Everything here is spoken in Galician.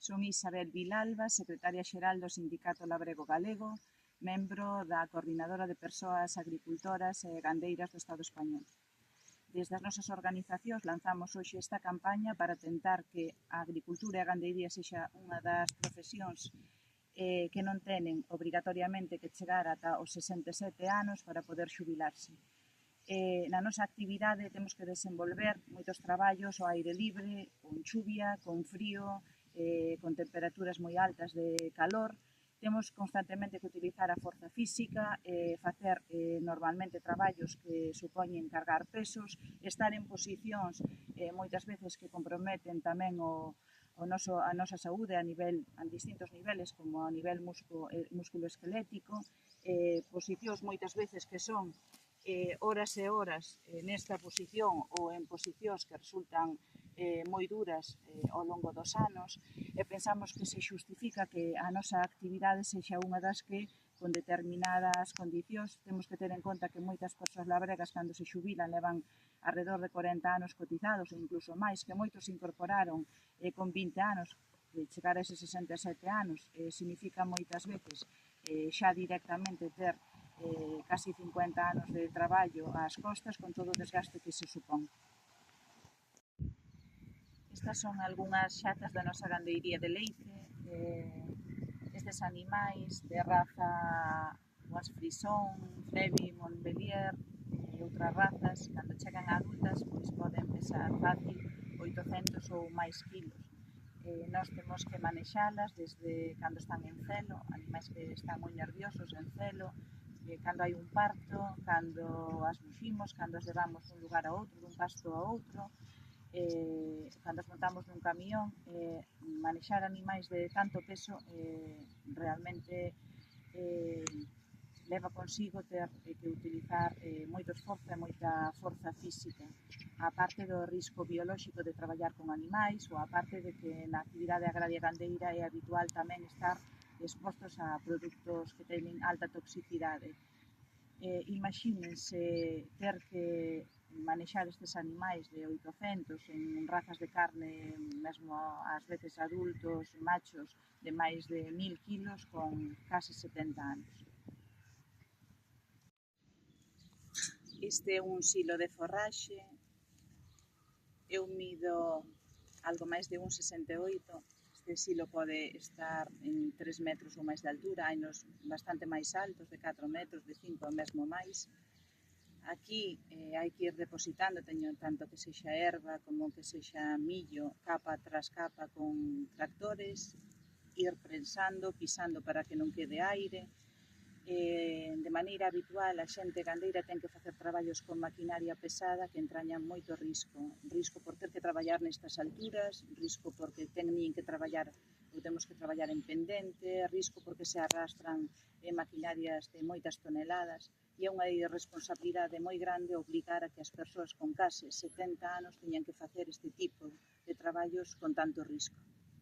Son Isabel Vilalba, secretaria xeral do Sindicato Labrego Galego, membro da Coordinadora de Persoas Agricultoras e Gandeiras do Estado español. Desde as nosas organizacións lanzamos hoxe esta campaña para tentar que a agricultura e a gandeiría sexa unha das profesións que non tenen obrigatoriamente que chegar ata os 67 anos para poder xubilarse. Na nosa actividade temos que desenvolver moitos traballos ao aire libre, con chuvia, con frío, con temperaturas moi altas de calor. Temos constantemente que utilizar a forza física, facer normalmente traballos que supoñen cargar pesos, estar en posicións moitas veces que comprometen tamén a nosa saúde a distintos niveles, como a nivel musculoesquelético, posicións moitas veces que son horas e horas nesta posición ou en posicións que resultan moi duras ao longo dos anos, e pensamos que se xustifica que a nosa actividade sexa unha das que, con determinadas condicións, temos que ter en conta que moitas persoas labregas, cando se xubilan, levan alrededor de 40 anos cotizados, ou incluso máis, que moitos se incorporaron con 20 anos, chegar a eses 67 anos significa moitas veces xa directamente ter casi 50 anos de traballo ás costas, con todo o desgaste que se supón. Estas son algunhas xatas da nosa gandeiría de leite. Estes animais de raza Bois Frison, Flevi, Montbélier e outras razas, cando chegan a adultas, pois poden pesar fácil 800 ou máis kilos. Nós temos que manexalas desde cando están en celo, animais que están moi nerviosos en celo, cando hai un parto, cando as buximos, cando as levamos dun lugar a outro, dun pasto a outro, cando as montamos nun camión. Manexar animais de tanto peso realmente leva consigo ter que utilizar moito esforzo e moita forza física, a parte do risco biolóxico de traballar con animais, ou a parte de que na actividade agraria gandeira é habitual tamén estar expostos a produtos que teñen alta toxicidade. Imagínense ter que manexar estes animais de 800 en razas de carne, mesmo ás veces adultos, machos, de máis de 1000 kilos con case 70 anos. Este é un silo de forraxe. Eu mido algo máis de 1,68. Este silo pode estar en 3 metros ou máis de altura, hainos bastante máis altos, de 4 metros, de 5 ou mesmo máis. Aquí hai que ir depositando, teño tanto que sexa erva como que sexa millo, capa tras capa con tractores, ir prensando, pisando para que non quede aire. De maneira habitual, a xente gandeira ten que facer traballos con maquinaria pesada que entrañan moito risco por ter que traballar nestas alturas, risco porque teñen que traballar ou temos que traballar en pendente, risco porque se arrastran maquinarias de moitas toneladas, e é unha irresponsabilidade moi grande obligar a que as persoas con case 70 anos teñan que facer este tipo de traballos con tanto risco.